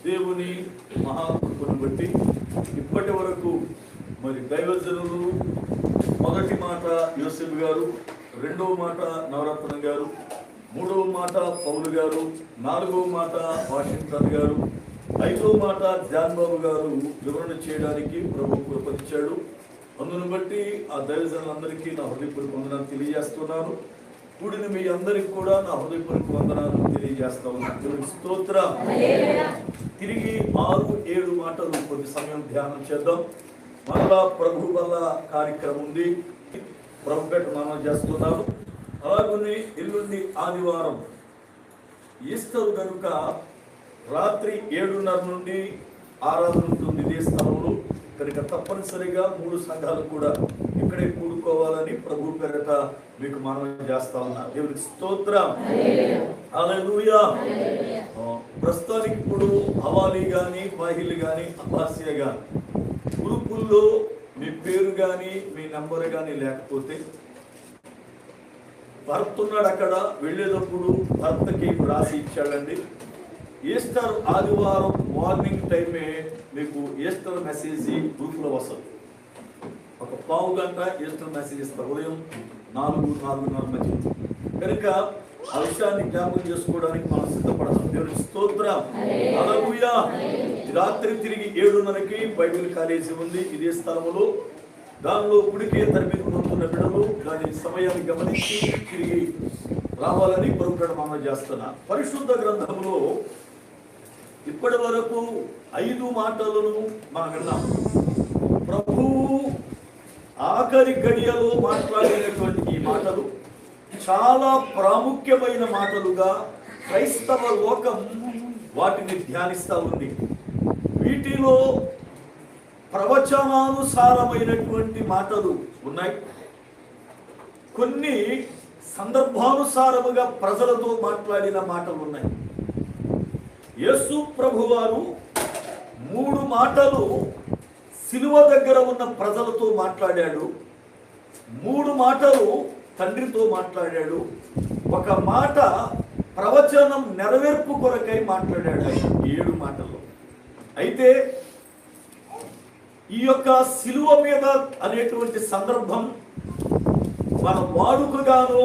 దేవుని మహాకృపను బట్టి ఇప్పటి వరకు మరి దైవజనులు మొదటి మాట యోసేపు గారు, రెండవ మాట నవరత్నం గారు, మూడవ మాట పౌలు గారు, నాలుగవ మాట వాషింగ్టన్ గారు, ఐదవ మాట జాన్ బాబు గారు వివరణ చేయడానికి ప్రభు కృపనిచ్చాడు. అందును బట్టి ఆ దైవజనులందరికీ నా హృదయపూర్వక వందనాలు తెలియజేస్తున్నాను. కూడిన మీ అందరికి కూడా నా హృదయపూర్వక వందనాలు తెలియజేస్తా ఉన్నాను. స్తోత్రం. తిరిగి 6-7 మాటలు కొద్ది సమయం ధ్యానం చేద్దాం. మరలా ప్రభు వల్ల కార్యక్రమం ఉంది, ప్రభు పేట మనం చేస్తున్నాను. అలాగే ఎల్లుండి ఆదివారం ఈస్టర్ కనుక రాత్రి 7:30 నుండి ఆరాధన ఉంటుంది ఇదే స్థలంలో. కనుక తప్పనిసరిగా 3 సంఘాలు కూడా ఇక్కడే కూడుకోవాలని ప్రభు పేరట మీకు మనం చేస్తా ఉన్నా. దేవునికి స్తోత్రం. హల్లెలూయా. ప్రస్తుతానికి ఇప్పుడు హవాలీ కానీ, వాహిల్ కానీ, అబ్బాసియా కానీ గ్రూపుల్లో మీ పేరు కానీ మీ నంబర్ కానీ లేకపోతే భర్త ఉన్నాడు అక్కడ, వెళ్ళేటప్పుడు భర్తకి రాసి ఇచ్చాడండి. ఈస్టర్ ఆదివారం మార్నింగ్ టైమే మీకు ఈస్టర్ మెసేజ్ గ్రూప్లో వస్తుంది. ఒక పావు గంట ఈస్టర్ మెసేజ్ ఇస్తారు, ఉదయం 4-4:30 మధ్య. కనుక ఆ విషయాన్ని జ్ఞాపకం చేసుకోవడానికి మనం సిద్ధపడతాం. దేవునికి స్తోత్రం. హల్లెలూయా. రాత్రి తిరిగి 7:30కి బైబిల్ కాలేజీ ఉంది ఇదే స్థలంలో. దానిలో ఇప్పటికే తరబితి పొందుతున్న బిడ్డలు దాని సమయాన్ని గమనించి తిరిగి రావాలని ప్రభుత్వం మనం చేస్తున్నా. పరిశుద్ధ గ్రంథంలో ఇప్పటి వరకు 5 మాటలను మనం విన్నాం. ప్రభు ఆఖరి గడియలో మాట్లాడినటువంటి ఈ మాటలు చాలా ప్రాముఖ్యమైన మాటలుగా క్రైస్తవ లోకం వాటిని ధ్యానిస్తూ ఉంది. వీటిలో ప్రవచనానుసారమైనటువంటి మాటలు ఉన్నాయి, కొన్ని సందర్భానుసారముగా ప్రజలతో మాట్లాడిన మాటలు ఉన్నాయి. యేసు ప్రభువారు 3 మాటలు సిలువ దగ్గర ఉన్న ప్రజలతో మాట్లాడాడు, 3 మాటలు తండ్రితో మాట్లాడాడు, 1 మాట ప్రవచనం నెరవేర్పు కొరకై మాట్లాడాడు. 7 మాటలు. అయితే ఈ యొక్క సిలువ మీద అనేటువంటి సందర్భం మన వాడుకగానో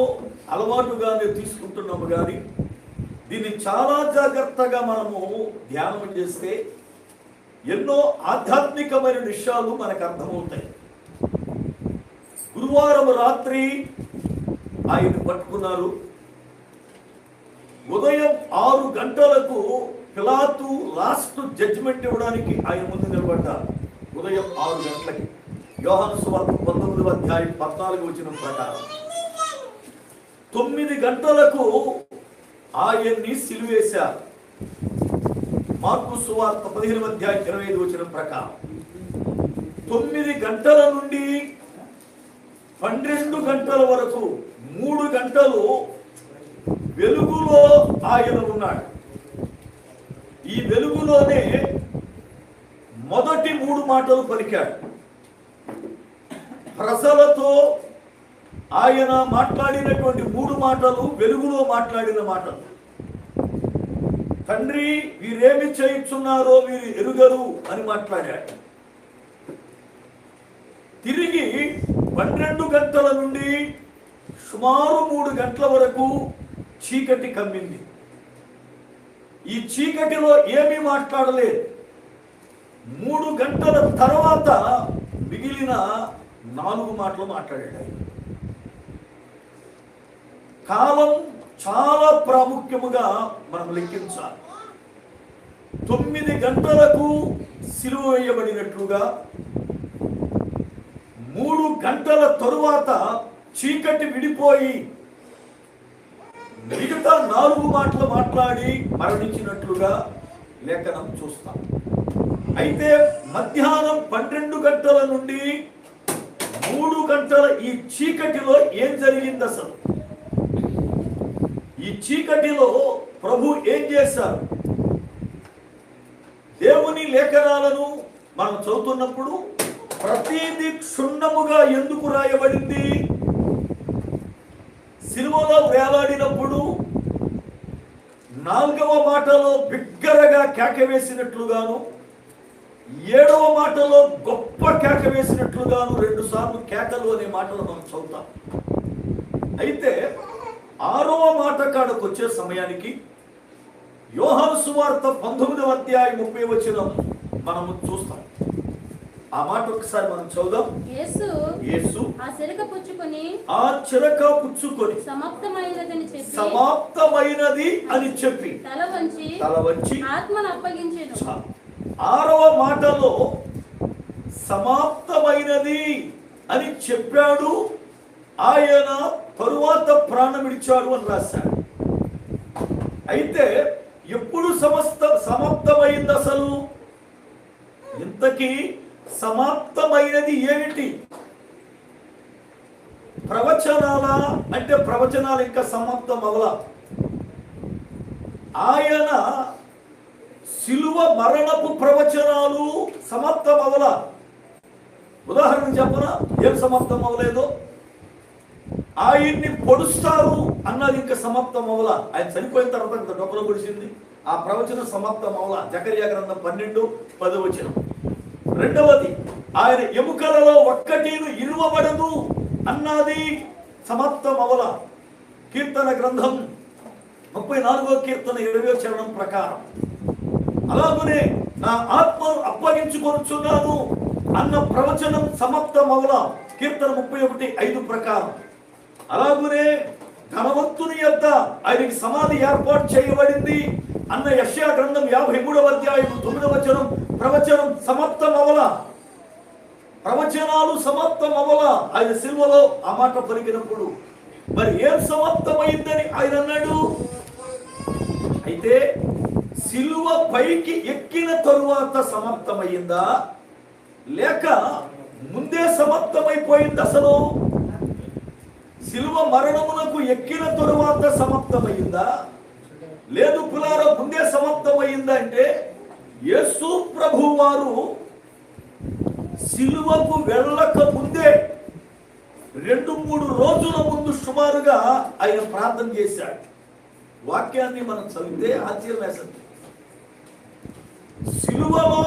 అలవాటుగానే తీసుకుంటున్నాము, కానీ దీన్ని చాలా జాగ్రత్తగా మనము ధ్యానం చేస్తే ఎన్నో ఆధ్యాత్మికమైన విషయాలు మనకు అర్థమవుతాయి. గురువారం రాత్రి ఆయన పట్టుకున్నారు. ఉదయం 6 గంటలకు పిలాతు లాస్ట్ జడ్జిమెంట్ ఇవ్వడానికి ఆయన ముందు నిలబడ్డారు. ఉదయం 6 గంటలకి యోహాను సువార్త 19వ అధ్యాయం 14వ వచనం ప్రకారం 9 గంటలకు ఆయన్ని సిలువేశారు. మార్కు సువార్త 15వ అధ్యాయం 25వ వచనం ప్రకారం 9 గంటల నుండి 12 గంటల వరకు 3 గంటలు వెలుగులో ఆయన ఉన్నాడు. ఈ వెలుగులోనే మొదటి 3 మాటలు పలికాడు. ప్రజలతో ఆయన మాట్లాడినటువంటి 3 మాటలు వెలుగులో మాట్లాడిన మాటలు. తండ్రి, వీరేమి చేయుచున్నారో వీరు ఎరుగరు అని మాట్లాడాడు. తిరిగి 12 గంటల నుండి సుమారు 3 గంటల వరకు చీకటి కమ్మింది. ఈ చీకటిలో ఏమీ మాట్లాడలేదు. 3 గంటల తర్వాత మిగిలిన 4 మాటలు మాట్లాడాడు. కాలం చాలా ప్రాముఖ్యముగా మనం లెక్కించాలి. 9 గంటలకు సిలువ వేయబడినట్లుగా 3 గంటల తరువాత చీకటి విడిపోయి మిగతా 4 మాటలు మాట్లాడి మరణించినట్లుగా లేఖనం చూస్తాం. అయితే మధ్యాహ్నం 12 గంటల నుండి 3 గంటల ఈ చీకటిలో ఏం జరిగింది? అసలు ఈ చీకటిలో ప్రభు ఏం చేశారు? దేవుని లేఖనాలను మనం చదువుతున్నప్పుడు ప్రతిదీ క్షుణ్ణముగా ఎందుకు రాయబడింది? సిలువలో వేలాడినప్పుడు 4వ మాటలో బిగ్గరగా కేక వేసినట్లుగాను 7వ మాటలో గొప్ప కేక వేసినట్లుగాను 2 సార్లు కేకలు అనే మాటలు మనం చదువుతాం. అయితే 6వ మాట కాడకు వచ్చే సమయానికి యోహాను సువార్త 19వ అధ్యాయం 30వ వచనం మనము చూస్తాం. ఆ మాట ఒకసారి మనం చదువుదాం. యేసు ఆ చిరక పుచ్చుకొని సమాప్తమైనది అని చెప్పి తల వంచి ఆత్మను అప్పగించెను. 6వ మాటలో సమాప్తమైనది అని చెప్పాడు, ఆయన తరువాత ప్రాణం విడిచాడు అని రాశాడు. అయితే ఎప్పుడు సమాప్తమైంది అసలు? ఇంతకీ సమాప్తమైనది ఏమిటి? ప్రవచనాల అంటే ప్రవచనాలు ఇంకా సమాప్తం అవలా. ఆయన శిలువ మరణపు ప్రవచనాలు సమాప్తం అవలా. ఉదాహరణ చెప్పనా ఏం సమాప్తం అవ్వలేదో? ఆయన్ని పొడుస్తారు అన్నది ఇంకా సమాప్తం అవలా. ఆయన చనిపోయిన తర్వాత డొక్కలో పొడిచింది, ఆ ప్రవచనం సమాప్తం అవలా. జకర్యా గ్రంథం 12:10 వచనం. రెండవది, ఆయన ఎముకలలో ఒక్కటీను ఇరువబడదు అన్నది సమాప్తం అవల. కీర్తన గ్రంథం 34వ కీర్తన 20వ చరణం ప్రకారం. అలాగనే నా ఆత్మను అప్పగించుకొనుచున్నాను అన్న ప్రవచనం సమాప్తం అవల. కీర్తన 31:5 ప్రకారం. అలాగనే ధనవంతుని యొద్ద ఆయనకి సమాధి ఏర్పాటు చేయబడింది అన్న యెషయా గ్రంథం 53వ అధ్యాయం 9వ వచనం ప్రవచనం సమాప్తం అవల. ప్రవచనాలు సమాప్తం అవల. ఆయన సిలువలో ఆ మాట పలికినప్పుడు మరి ఏం సమాప్తమైందని ఆయన అన్నాడు? అయితే సిలువ పైకి ఎక్కిన తరువాత సమాప్తమైందా లేక ముందే సమాప్తమైపోయింది అసలు? సిలువ మరణమునకు ఎక్కిన తరువాత సమాప్తమైందా లేదు పులారా ముందే సమాప్తమైందా అంటే, యేసు ప్రభు వారు సిలువకు వెళ్ళక ముందే 2-3 రోజుల ముందు సుమారుగా ఆయన ప్రార్థన చేశాడు. వాక్యాన్ని మనం చదివితే ఆశ్చర్యం వేస్తుంది. సిలువలో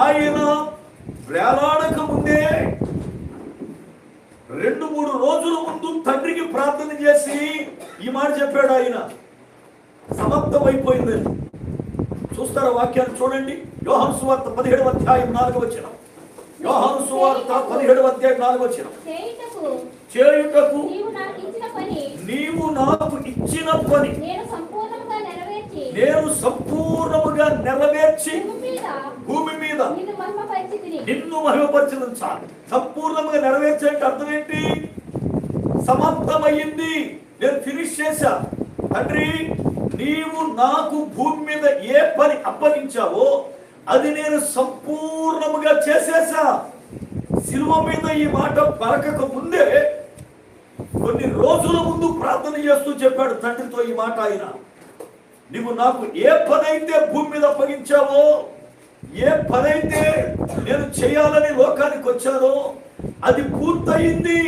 ఆయన వేలాడక ముందే 2-3 రోజుల ముందు తండ్రికి ప్రార్థన చేసి ఈ మాట చెప్పాడు. ఆయన సమాప్తమైపోయిందని. చూస్తారా వాక్యాన్ని? చూడండి. యోహాను సువార్త 17వ అధ్యాయం 4వ వచనం. యోహాను సువార్త 17వ అధ్యాయం 4వ వచనం. చేయుటకు నీవు నాకు ఇచ్చిన పని నేను సంపూర్ణముగా నెరవేర్చి భూమి మీద నిన్ను మహిమపరచడం చాలు. సంపూర్ణంగా నెరవేర్చే అర్థం ఏంటి? సమాప్తమయ్యింది, నేను ఫినిష్ చేశా. తండ్రి, నీవు నాకు భూమి మీద ఏ పని అప్పగించావో అది నేను సంపూర్ణముగా చేసేసా. సిలువ మీద ఈ మాట పలకక ముందే కొన్ని రోజుల ముందు ప్రార్థన చేస్తూ చెప్పాడు తండ్రితో ఈ మాట. ఆయన, నీవు నాకు ఏ పనైతే భూమి మీద అప్పగించావో, ఏ పనైతే నేను చేయాలని లోకానికి వచ్చానో అది పూర్తయింది.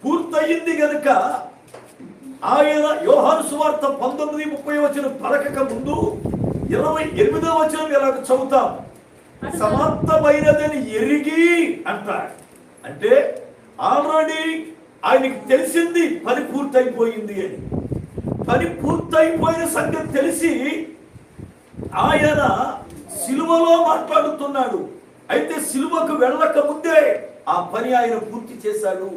పూర్తయింది గనుక ఆయన యోహాను సువార్త 19:30 వచనం పలకక ముందు 28వ వచనం ఎలాగ చదువుతాం? సమాప్తమైనదని ఎరిగి అంటాడు. అంటే ఆల్రెడీ ఆయనకి తెలిసింది పని పూర్తయిపోయింది అని. పని పూర్తయిపోయిన సంగతి తెలిసి ఆయన సిలువలో మాట్లాడుతున్నాడు. అయితే సిలువకు వెళ్ళక ముందే ఆ పని ఆయన పూర్తి చేశాడు.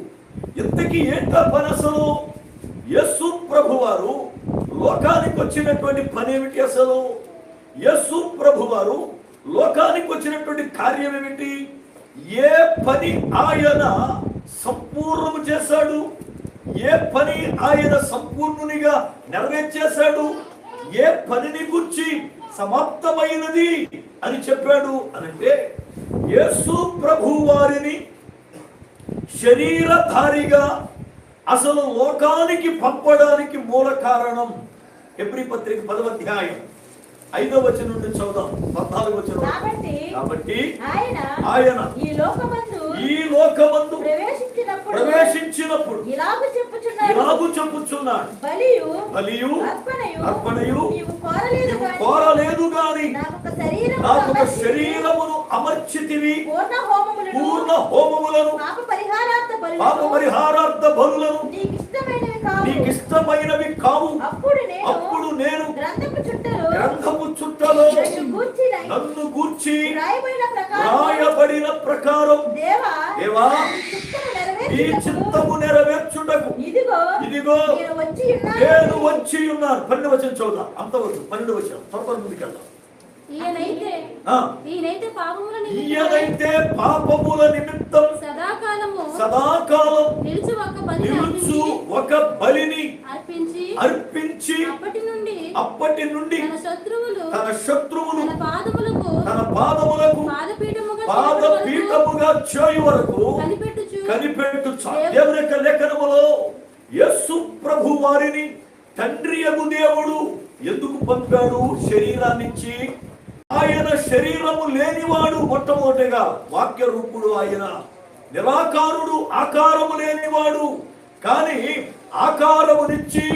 ఇంతకీ ఏంటా పని అసలు? యేసు ప్రభు వారు లోకానికి వచ్చినటువంటి పని ఏమిటి అసలు? యేసు ప్రభు వారు లోకానికి వచ్చినటువంటి కార్యం ఏమిటి? ఏ పని ఆయన సంపూర్ణము చేశాడు? ఏ పని ఆయన సంపూర్ణునిగా నెరవేర్చేశాడు? ఏ పనిని గురించి సమాప్తమైనది అని చెప్పాడు అనంటే, యేసు ప్రభు వారిని శరీరధారిగా అసలు లోకానికి పంపడానికి మూల కారణం హెబ్రీ పత్రిక 10వ అధ్యాయం 5వ వచనం నుండి చదువుదాం. 14వ వచనం. కాబట్టి ఆయన ఈ లోకమందు ప్రవేశించినప్పుడు ఇలాగు చెప్పుచున్నాడు, బలియు అర్పణయు కోరలేదు గాని నాకు ఒక శరీరమును అమర్చితివి, పూర్ణ హోమములను పాప పరిహారార్థ బలులను నీకిష్టమైనవి కావు. అప్పుడు నేను గ్రంథపు చుట్టలో నన్ను గూర్చి రాయబడిన ప్రకారం దేవా ఈ చిత్తము నెరవేర్చుటకు ఇదిగో నేను వచ్చి ఉన్నాను. 12వ వచనం చదువుదాం. అంతవరకు 12వ వచనం త్వరగా ముందుకెళ్దాం. ఈయనైతే పాపముల నిమిత్తం సదాకాలం నిలుచు ఒక బలిని అర్పించి అప్పటి నుండి తన శత్రువులు తన పాదములకు పాదపీఠముగా చేయు వరకు కనిపెట్టు. దేవుని యొక్క లేఖనములో యేసు ప్రభు వారిని తండ్రియగు దేవుడు ఎందుకు పంపాడు? శరీరాన్నిచ్చి. ఆయన శరీరము లేనివాడు, మొట్టమొదటిగా వాక్య రూపుడు. ఆయన నిరాకారుడు, ఆకారము లేనివాడు. కానీ ఆకారమునిచ్చి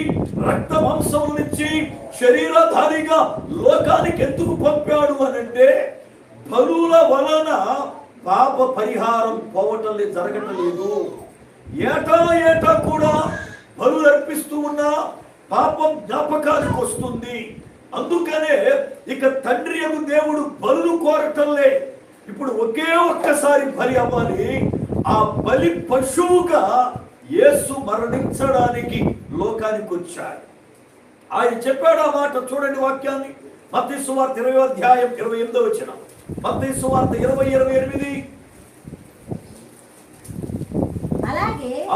రక్త మాంసమునిచ్చి శరీరధారిగా లోకానికి ఎందుకు పంపాడు అనంటే, బలుల వలన పాప పరిహారం జరగటం లేదు. ఏటా కూడా బలులు అర్పిస్తూ ఉన్నా పాపం జ్ఞాపకానికి వస్తుంది. అందుకనే ఇక తండ్రి యొక్క దేవుడు బలు కోరటంలే. ఇప్పుడు ఒక్కసారి బలి అవ్వాలి. ఆ బలి పశువుగా యేసు మరణించడానికి లోకానికి వచ్చాడు. ఆయన చెప్పాడు ఆ మాట. చూడండి వాక్యాన్ని. మత్తయి సువార్త 20వ అధ్యాయం 28వ వచనం. మత్తయి సువార్త 20:28.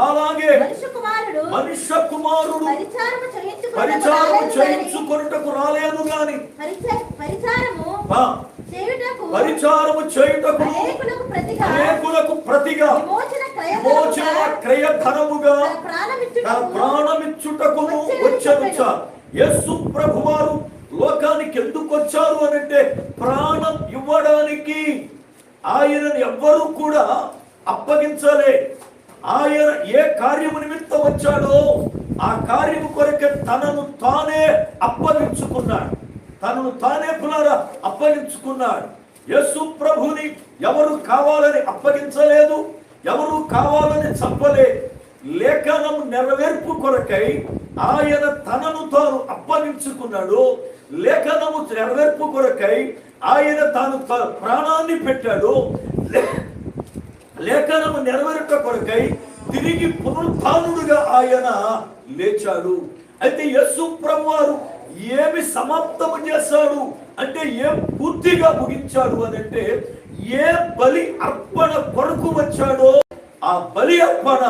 అలాగే మనుష్య కుమారుడు పరిచారము చేయించుకొనుటకు రాలేదు గాని పరిచారము చేయుటకు అనేకులకు ప్రతిగా విమోచన క్రయ ధనముగా ప్రాణమిచ్చుటకు వచ్చారు. యేసు ప్రభువారు లోకానికి ఎందుకు వచ్చారు అనంటే ప్రాణం ఇవ్వడానికి. ఆయనను ఎవ్వరూ కూడా అప్పగించలే. ఆయన ఏ కార్యము నిమిత్తం వచ్చాడో ఆ కార్యము కొరకే తనను తానే అప్పగించుకున్నాడు. తనను తానే అప్పగించుకున్నాడు. యేసు ప్రభుని ఎవరు కావాలని అప్పగించలేదు, ఎవరు కావాలని చంపలే. లేఖనం నెరవేర్పు కొరకై ఆయన తనను తాను అప్పగించుకున్నాడు. లేఖనము నెరవేర్పు కొరకై ఆయన తాను ప్రాణాన్ని పెట్టాడు. లేఖనము నెరవేరుట కొరకై తిరిగి పునరుత్థానుడుగా ఆయన లేచాడు. అయితే యేసు ప్రభువారు ఏమి సమాప్తము చేశాడు అంటే, ఏం పూర్తిగా ముగించాడు అనంటే, ఏ బలి అర్పణ కొరకు వచ్చాడో ఆ బలి అర్పణ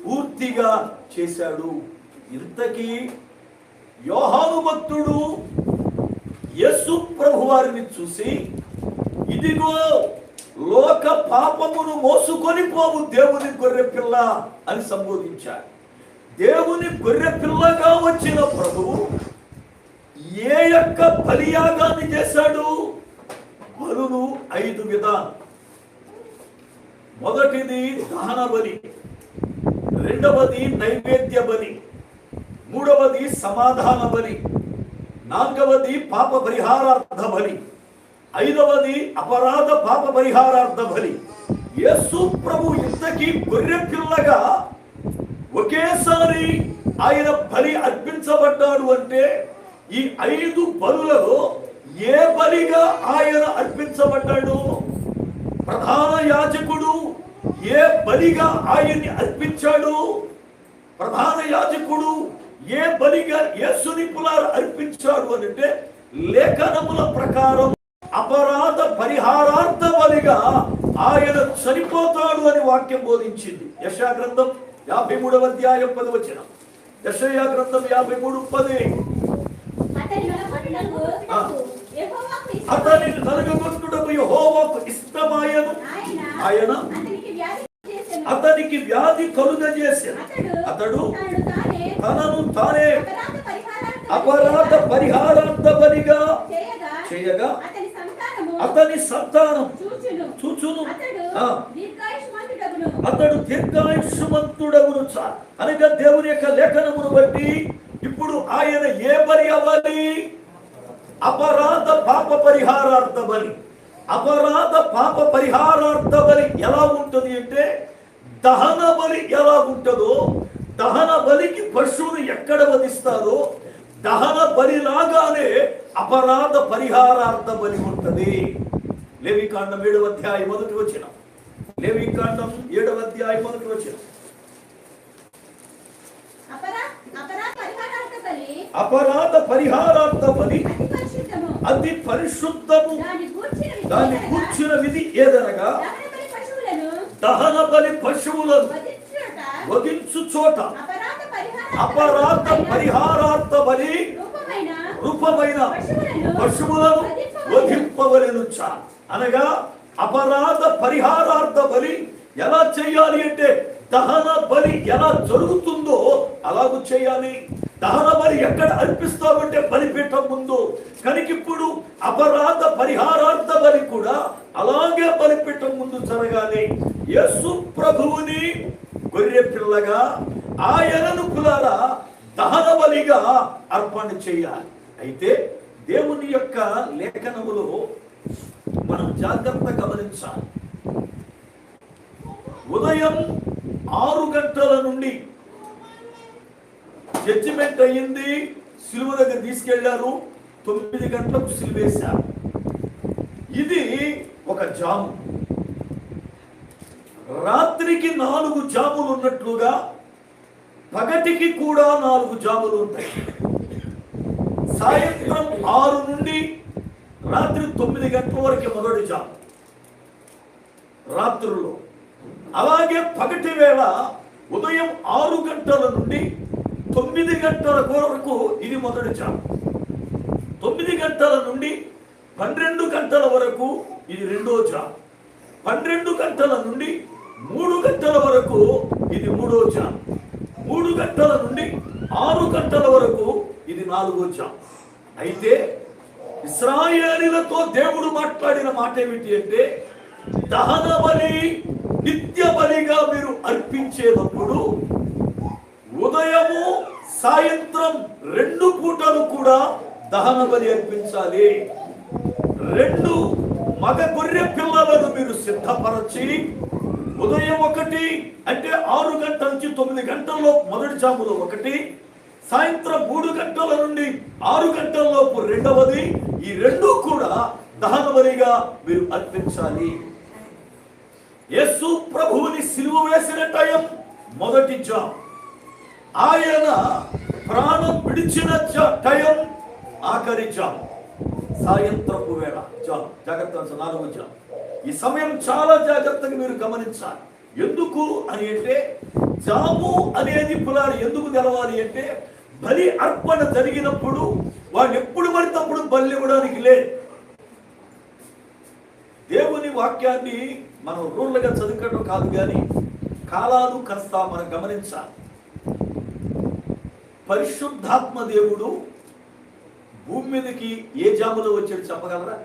పూర్తిగా చేశాడు. ఇంతకీ యోహాను భక్తుడు యేసు ప్రభువారిని చూసి, ఇదిగో లోక పాపమును మోసుకొని పోవు దేవుని గొర్రె పిల్ల అని సంబోధించాడు. దేవుని గొర్రె పిల్లగా వచ్చిన ప్రభువు ఏ యొక్క బలియాగాన్ని చేశాడు? బలులు 5 విధాలు. మొదటిది దహన బలి, రెండవది నైవేద్య బలి, మూడవది సమాధాన బలి, నాలుగవది పాప పరిహారార్థ బలి, 5వది అపరాధ పాప పరిహారార్థ బలి. యేసు ప్రభు ఇంతకీ గొర్రె పిల్లగా ఒకేసారి ఆయన బలి అర్పించబడ్డాడు అంటే, ఈ 5 బలులలో ఏ బలిగా ఆయన అర్పించబడ్డాడు? ప్రధాన యాజకుడు ఏ బలిగా ఆయన్ని అర్పించాడు? ప్రధాన యాజకుడు ఏ బలిగా యేసుని పులారు అర్పించాడు అంటే, లేఖనముల ప్రకారం అపరాధ పరిహారార్థ బలిగా ఆయన చనిపోతాడు అని వాక్యం బోధించింది. యెషయా గ్రంథం 53వ అధ్యాయం 10వ వచనం. యెషయా గ్రంథం 53:10. అతని నలుగగొట్టుటకు యెహోవాకు ఇష్టమాయెను. ఆయన అతనికి వ్యాధి కలుగజేసెను. అతడు తనను తానే అపరాధ పరిహారార్థ బలిగా చేయగా అతని సంతానం చూచును అతడు దీర్ఘాయుష్మంతుడగును అనగా దేవుని యొక్క లేఖనమును బట్టి ఇప్పుడు ఆయన ఏ బలి అవ్వాలి? అపరాధ పాప పరిహారార్థ బలి. అపరాధ పాప పరిహారార్థ బలి ఎలా ఉంటుంది అంటే, దహన బలి ఎలా ఉంటుందో, దహన బలికి పశువును ఎక్కడ వధిస్తారో దహన బలిలాగానే అపరాధ పరిహారార్థ బలి ఉంటుంది. లేవికాండం 7వ అధ్యాయం 1వ వచనం. లేవికాండం 7వ అధ్యాయం 1వ వచనం. అపరాధ పరిహారార్థ బలి అతి పరిశుద్ధము. దాన్ని కూర్చిన విధి ఏదనగా, దహన బలి పశువులను వధించు చోట అపరాధ పరిహారార్థ బలి రూపమైన పశువులను వధింపవలెను. అనగా అపరాధ పరిహారార్థ బలి ఎలా చేయాలి అంటే, దహన బలి ఎలా జరుగుతుందో అలాగూ చేయాలి. దహన బలి ఎక్కడ అర్పిస్తామంటే బలిపీఠం ముందు. కనుక ఇప్పుడు అపరాధ పరిహారార్థ బలి కూడా అలాగే బలిపీఠం ముందు జరగాలి. యేసు ప్రభువుని గొర్రె పిల్లగా ఆయనను కులారా దహన బలిగా అర్పణ చేయాలి. అయితే దేవుని యొక్క లేఖనములో మనం జాగ్రత్త గమనించాలి. ఉదయం 6 గంటల నుండి జడ్జిమెంట్ అయ్యింది, సిలువ దగ్గర తీసుకెళ్లారు, 9 గంటలకు సిలువేశారు. ఇది ఒక జాము. రాత్రికి 4 జాములు ఉన్నట్లుగా పగటికి కూడా 4 జాములు ఉంటాయి. సాయంత్రం 6 నుండి రాత్రి 9 గంటల వరకు మొదటి జాము రాత్రుల్లో. అలాగే పగటి వేళ ఉదయం 6 గంటల నుండి 9 గంటల వరకు ఇది మొదటి జాము. 9 గంటల నుండి 12 గంటల వరకు ఇది రెండో జాము. 12 గంటల నుండి 3 గంటల వరకు ఇది మూడో జాము. 3 గంటల నుండి 6 గంటల వరకు ఇది 4వ జాము. అయితే ఇశ్రాయేలీయులతో దేవుడు మాట్లాడిన మాట ఏమిటి అంటే, దహన బలి నిత్య బలిగా మీరు అర్పించేటప్పుడు ఉదయము సాయంత్రం 2 పూటలు కూడా దహన బలి అర్పించాలి. 2 మగ గొర్రె పిల్లలను మీరు సిద్ధపరచి, ఉదయం 1 అంటే 6 గంటల నుంచి 9 గంటల్లో మొదటి జాములో 1, సాయంత్రం 3 గంటల నుండి 6 గంటల లోపు రెండవది. ఈ 2 కూడా దహన బలిగా మీరు అర్పించాలి. యేసు ప్రభువుని సిలువ వేసిన టైం మొదటి జాము. ఆయన ప్రాణం విడిచిన టైం ఆఖరి జాము, సాయంత్రపు వేళ జాము. జాగ్రత్త, 4వ జాము. ఈ సమయం చాలా జాగ్రత్తగా మీరు గమనించాలి. ఎందుకు అని అంటే, జాము అనేది పులారి ఎందుకు తెలవాలి అంటే, బలి అర్పణ జరిగినప్పుడు వాడు ఎప్పుడు పడినప్పుడు బలి ఇవ్వడానికి లేదు. దేవుని వాక్యాన్ని మనం రూల్గా చదువుకోవడం కాదు, కానీ కాలాలు కాస్త మనం గమనించాలి. పరిశుద్ధాత్మ దేవుడు భూమి మీదకి ఏ జాములో వచ్చాడు చెప్పగలరా?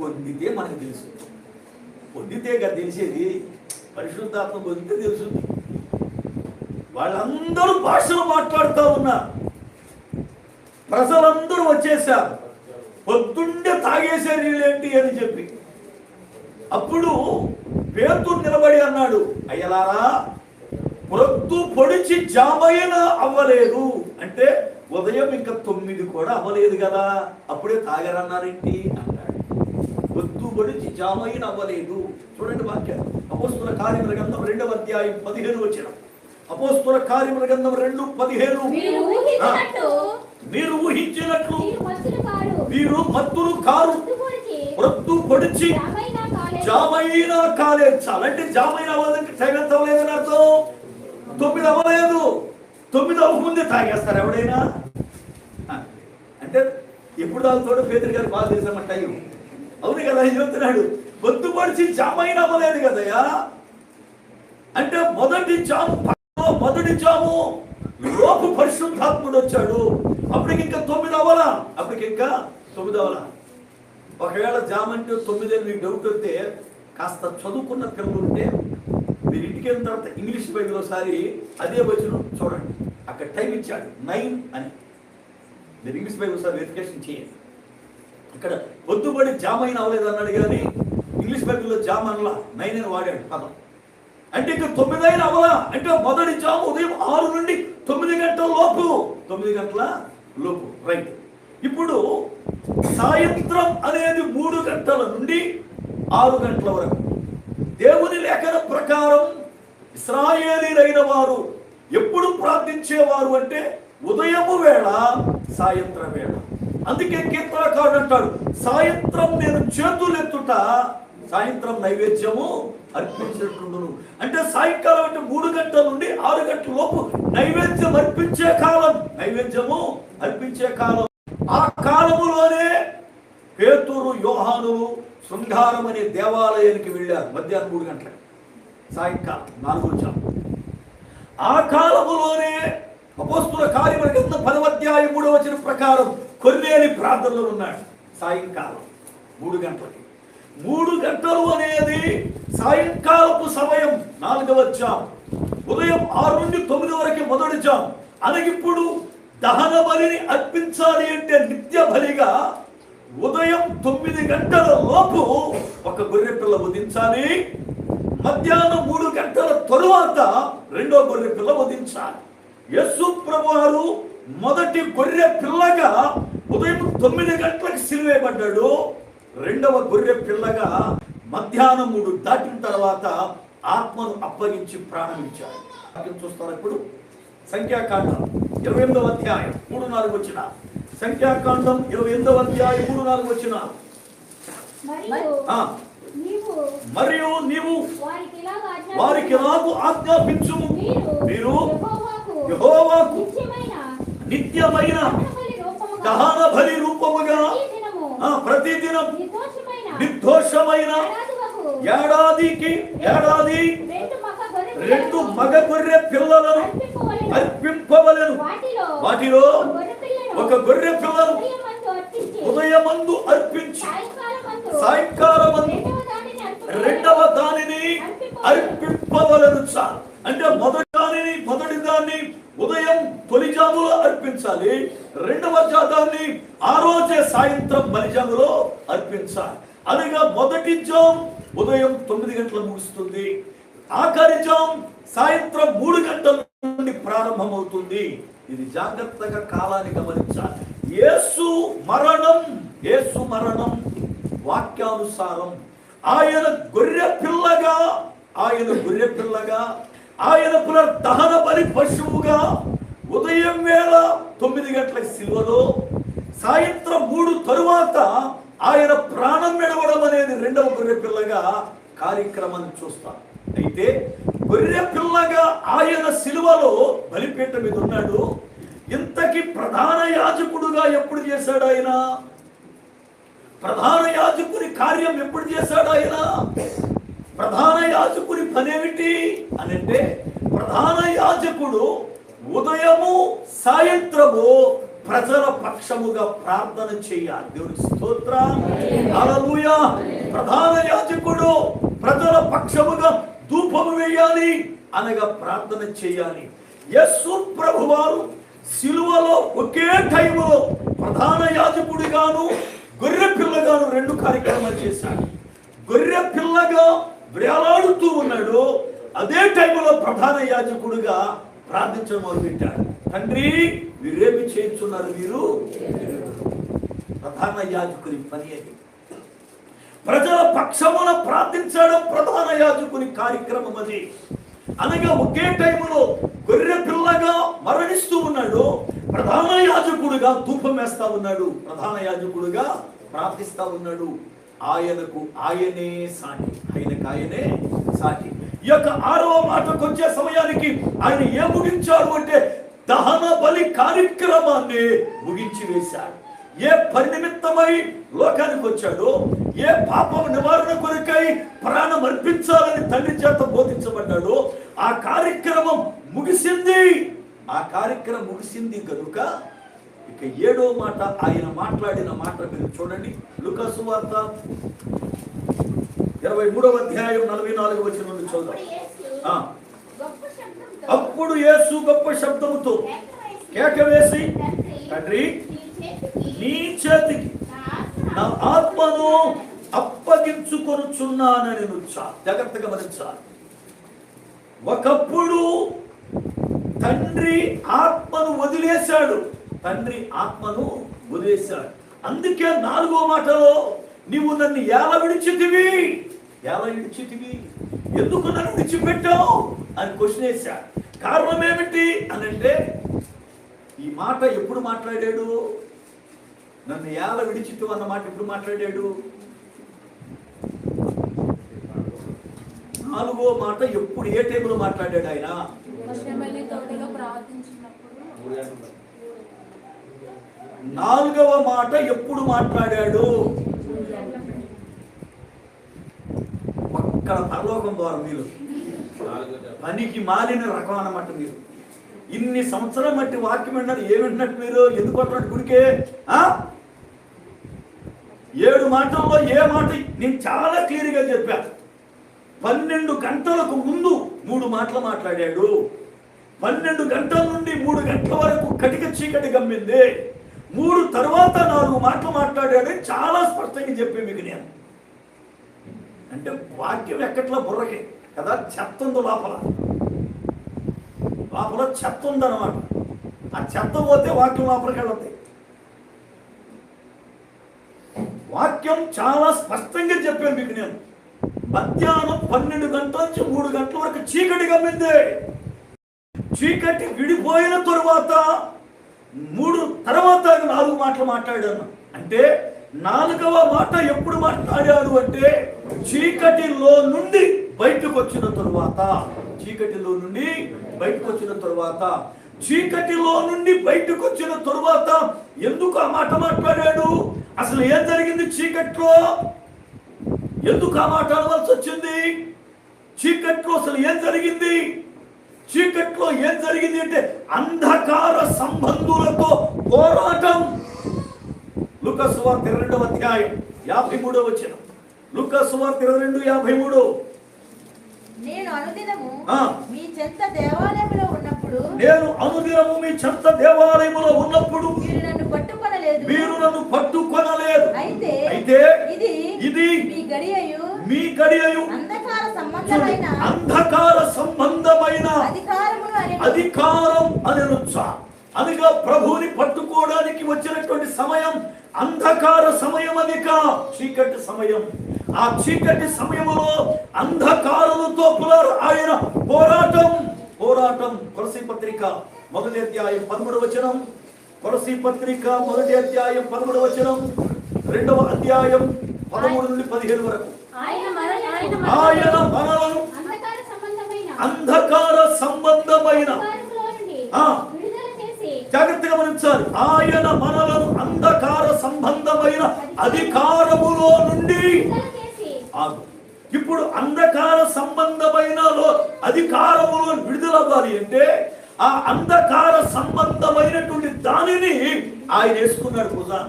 పొందితే మనకు తెలుసు. పొందితే కదా తెలిసేది. పరిశుద్ధాత్మ పొందితే తెలుసు. వాళ్ళందరూ భాషలు మాట్లాడుతూ ఉన్నారు. ప్రజలందరూ వచ్చేసారు. పొద్దుండే తాగేశారు వీళ్ళేంటి అని చెప్పి. అప్పుడు పేతురు నిలబడి అన్నాడు, అయ్యలారా, ప్రొద్దు పొడిచి జామైన అవ్వలేదు అంటే ఉదయం ఇంకా 9 కూడా అవ్వలేదు కదా, అప్పుడే తాగారన్నారేంటి అన్నాడు. పొద్దు పొడిచి జామైన అవ్వలేదు. చూడండి వాక్యం, అపోస్తుల కార్యముల గ్రంథం 2వ అధ్యాయం 15 వచనం. అపోస్తుల కార్యముల గ్రంథం 2:15. మీరు ఊహించినట్లు మీరు మత్తులు కారు, ప్రొద్దు పొడిచి జామైన కాలేదు. చాలంటే జామైన అవ్వదంటే టైం ఎంత అవ్వలేదని అర్థం. 9 అవ్వలేదు. 9 అవ్వకముందే తాగేస్తారు ఎవడైనా అంటే. ఎప్పుడు తాగుతాడో పేదరి గారు బాగా తెలిసామా టైం. అవును కదా, చెప్తున్నాడు. పొద్దు పొడిచి జామైన అవ్వలేదు కదయ్యా. అంటే మొదటి జాము లోపు పరిశుద్ధాత్ముడు వచ్చాడు. అప్పటికి ఇంకా 9 అవ్వాలా, ఒకవేళ జామ్ అంటే 9 అని మీకు డౌట్ వస్తే కాస్త చదువుకున్న పిల్లలు ఉంటే మీరు ఇంటికి వెళ్ళిన తర్వాత ఇంగ్లీష్ బైబిల్ ఒకసారి అదే వచనం చూడండి, అక్కడ టైం ఇచ్చాడు 9 అని. మీరు ఇంగ్లీష్ బైబిల్ ఒకసారి వెరిఫికేషన్ చేయండి. ఇక్కడ పొద్దుబడి జామ్ అయిన అవ్వలేదు అన్నాడు, కానీ ఇంగ్లీష్ బైబిల్లో జామ్ అనలా 9 అని వాడాడు పదం. అంటే ఇంకా 9 అయిన అవ్వలా, అంటే మొదటి జాము ఉదయం 6 నుండి 9 గంటల లోపు రైట్. ఇప్పుడు సాయంత్రం అనేది 3 గంటల నుండి 6 గంటల వరకు దేవుని లేఖన ప్రకారం ఇశ్రాయేలీయులైన వారు ఎప్పుడు ప్రార్థించేవారు అంటే ఉదయము వేళ, సాయంత్రం వేళ. అందుకే కీర్తనకారుడు అంటాడు, సాయంత్రం నేను చేతులెత్తుట సాయంత్రం నైవేద్యము అర్పించేట్లుండును. అంటే సాయంకాలం అంటే 3 గంటల నుండి 6 గంటల లోపు నైవేద్యము అర్పించే కాలం. ఆ కాలములోనే పేతురు, యోహానులు శృంగారం అనే దేవాలయానికి వెళ్ళారు మధ్యాహ్నం 3 గంటలకు, సాయంకాలం 4 జాము. ఆ కాలములోనే అపోస్తుల కార్యముల గ్రంథం 10వ అధ్యాయం 3వ వచనం ప్రకారం కొర్నేలి ప్రార్థనలో ఉన్నాడు. సాయంకాలం 3 గంటలకి. 3 గంటలు అనేది సాయంకాలపు సమయం 4వ జాము. ఉదయం 6 నుండి 9 వరకు మొదటి జాము. అలాగిప్పుడు దహన బలిని అర్పించాలి అంటే నిత్య బలిగా ఉదయం 9 గంటల లోపు ఒక గొర్రె పిల్ల వధించాలి. మధ్యాహ్నం 3 గంటల తరువాత రెండో గొర్రె పిల్ల వధించాలి. యేసు ప్రభువారు మొదటి గొర్రె పిల్లగా ఉదయం 9 గంటలకు సిలువేయబడ్డాడు. రెండవ గొర్రె పిల్లగా మధ్యాహ్నం 3 దాటిన తర్వాత ఆత్మను అప్పగించి ప్రాణం ఇచ్చాడు. చూస్తారు ఇప్పుడు సంఖ్యాకాండం 28వ అధ్యాయం 3-4 వచ్చిన. సంఖ్యాకాండం 28వ అధ్యాయం 3-4 వచ్చిన. మరియు నీవు వారికి నాకు ఆజ్ఞాపించుము, మీరు యెహోవాకు నిత్యమైన దహన బలి రూపముగా ప్రతిదినం నిర్దోషమైన ఏడాది 2 మగ గొర్రె పిల్లలను అర్పింపవలెను. వాటిలో ఒక గొర్రె పిల్లను ఉదయమందు అర్పించి సాయంకాలమందు రెండవ దానిని అర్పింపవలెను. అంటే మొదటి దాన్ని ఉదయం తొలిజాములో అర్పించాలి, రెండవ దాన్ని ఆ రోజే సాయంత్రం బలిజాములో అర్పించాలి. అనగా మొదటి జామ్ ఉదయం 9 గంటలు ముగుస్తుంది, ఆఖరి జామ్ సాయంత్రం 3 గంటల నుండి ప్రారంభమవుతుంది. ఇది జాగ్రత్తగా కాలాన్ని గమనించాలి. యేసు మరణం వాక్యానుసారం ఆయన గొర్రె పిల్లగా ఆయన పునర్దహన బలి పశువుగా ఉదయం వేళ 9 గంటల సిలువలో, సాయంత్రం 3 తరువాత ఆయన ప్రాణం విడవడం అనేది రెండవ గొర్రె పిల్లగా కార్యక్రమాన్ని చూస్తాం. అయితే గొర్రె పిల్లగా ఆయన సిలువలో బలిపీఠం మీద ఉన్నాడు. ఇంతకీ ప్రధాన యాజకుడుగా ఎప్పుడు చేశాడు ఆయన? ప్రధాన యాజకుని కార్యం ఎప్పుడు చేశాడు ఆయన? ప్రధాన యాజకుని పనేమిటి అని అంటే, ప్రధాన యాజకుడు ఉదయము సాయంత్రము ప్రజల పక్షముగా ప్రార్థన చేయాలి. దేవునికి స్తోత్రం, హల్లెలూయా. ప్రధాన యాజకుడు ప్రజల పక్షముగా ధూపము వేయాలి అనగా ప్రార్థన చేయాలి. యేసు ప్రభువారు సిలువలో ఒకే టైములో ప్రధాన యాజకుడిగాను గొర్రె పిల్లగాను 2 కార్యక్రమాలు చేశాడు. గొర్రె పిల్లగా వేలాడుతూ ఉన్నాడు, అదే టైంలో ప్రధాన యాజకుడిగా ప్రార్థించడం మొదలుపెట్టాడు. తండ్రి, వీరేమి చేయించున్నారు మీరు? ప్రధాన యాజకుని పని అది. ప్రజల పక్షమున ప్రార్థించడం ప్రధాన యాజకుని కార్యక్రమం అది. అనగా ఒకే టైంలో గొర్రె పిల్లగా మరణిస్తూ ఉన్నాడు, ప్రధాన యాజకుడిగా ధూపం వేస్తా ఉన్నాడు, ప్రధాన యాజకుడిగా ప్రార్థిస్తా ఉన్నాడు. ఆయనే సాటి. ఈ యొక్క 6వ మాటకు వచ్చే సమయానికి ఆయన ఏం ముగించాడు అంటే దహన బలి కార్యక్రమాన్ని ముగించి వేశాడు. ఏ పరినిమిత్తమై లోకానికి వచ్చాడో, ఏ పాపం నివారణ కొరకై ప్రాణం అర్పించాలని తండ్రి చేత బోధించబడ్డాడో ఆ కార్యక్రమం ముగిసింది. ఆ కార్యక్రమం ముగిసింది కనుక ఇక 7వ మాట ఆయన మాట్లాడిన మాట మీరు చూడండి. లూకా సువార్త 23వ అధ్యాయం 44వ వచనం నుండి చూద్దాం. అప్పుడు యేసు గొప్ప శబ్దముతో కేక వేసి, తండ్రి నీ చేతికి నా ఆత్మను అప్పగించుకొనుచున్నానని జాగ్రత్తగా గమనించాలి. ఒకప్పుడు తండ్రి ఆత్మను వదిలేశాడు. తండ్రి ఆత్మను వదిలేశాడు. అందుకే 4వ మాటలో నీవు నన్ను ఎలా విడిచితివి, ఎలా విడిచితివి, ఎందుకు నన్ను విడిచిపెట్టావు అని క్వశ్చన్ వేశాడు. కారణం ఏమిటి అని అంటే, ఈ మాట ఎప్పుడు మాట్లాడాడు? నన్ను ఎలా విడిచితివి అన్న మాట ఎప్పుడు మాట్లాడాడు? 4వ మాట ఎప్పుడు, ఏ టైంలో మాట్లాడాడు ఆయన? 4వ మాట ఎప్పుడు మాట్లాడాడు? అక్కడ పరలోకం ద్వారా మీరు పనికి మాలిన రకం అన్నమాట. మీరు ఇన్ని సంవత్సరం బట్టి వాక్యం విన్నారు, ఏమింటున్నట్టు మీరు? ఎందుకు అటువంటి గుడికే 7 మాటల్లో ఏ మాట నేను చాలా క్లియర్గా చెప్పాను. 12 గంటలకు ముందు 3 మాటలు మాట్లాడాడు. 12 గంటల నుండి 3 గంటల వరకు కటిక చీకటి గమ్మింది. 3 తర్వాత 4 మాటలు మాట్లాడాడు. చాలా స్పష్టంగా చెప్పి మీకు నేను, అంటే వాక్యం ఎక్కట్లా బుర్రకి కదా, చెత్త ఉంది లోపల చెత్త ఉందన్నమాట. ఆ చెత్త పోతే వాక్యం లోపలికి వెళ్ళదు. వాక్యం చాలా స్పష్టంగా చెప్పాను మీకు నేను. మధ్యాహ్నం 12 గంటల నుంచి 3 గంటల వరకు చీకటి గమ్మింది. చీకటి విడిపోయిన తరువాత 3 తర్వాత 4 మాటలు మాట్లాడాను. అంటే 4వ మాట ఎప్పుడు మాట్లాడాడు అంటే, చీకటిలో నుండి బయటకు వచ్చిన తరువాత. చీకటిలో నుండి బయటకు వచ్చిన తరువాత. చీకటిలో నుండి బయటకు వచ్చిన తరువాత ఎందుకు ఆ మాట మాట్లాడాడు? అసలు ఏం జరిగింది చీకట్లో? ఎందుకు ఆ మాట అనవలసి వచ్చింది? చీకట్లో అసలు ఏం జరిగింది? చీకట్లో ఏం జరిగింది అంటే, అంధకార సంబంధులతో పోరాటం. లూకా సువార్త 22వ అధ్యాయం 53వ వచనం. లూకా సువార్త 22:53. నేను అనుదినము మీ చెంత దేవాలయములో ఉన్నప్పుడు మీరు నన్ను పట్టుకొనలేదు. అయితే ఇది మీ గడియయు అంధకార సంబంధమైన అధికారం అనొచ్చా. అనగా ప్రభువుని పట్టుకోవడానికి వచ్చినటువంటి సమయం అంధకార సమయం, అధిక చీకటి సమయం. ఆ చీకటి సమయంలో అంధకారులతో ఆయన పోరాటం. కొలసీ పత్రిక 1వ అధ్యాయం 13వ వచనం. కొలసీ పత్రిక 1వ అధ్యాయం 13వ వచనం, 2వ అధ్యాయం 13 నుండి 15 వరకు. ఆయన మనలను అంధకార సంబంధమైన జాగ్రత్తగా గమనించాలి. ఆయన మనలను అంధకార సంబంధమైన అధికారములో నుండి, ఇప్పుడు అంధకార సంబంధమైన అధికారములో విడుదలవ్వాలి అంటే ఆ అంధకార సంబంధమైనటువంటి దానిని ఆయన వేసుకున్నాడు భుజాన.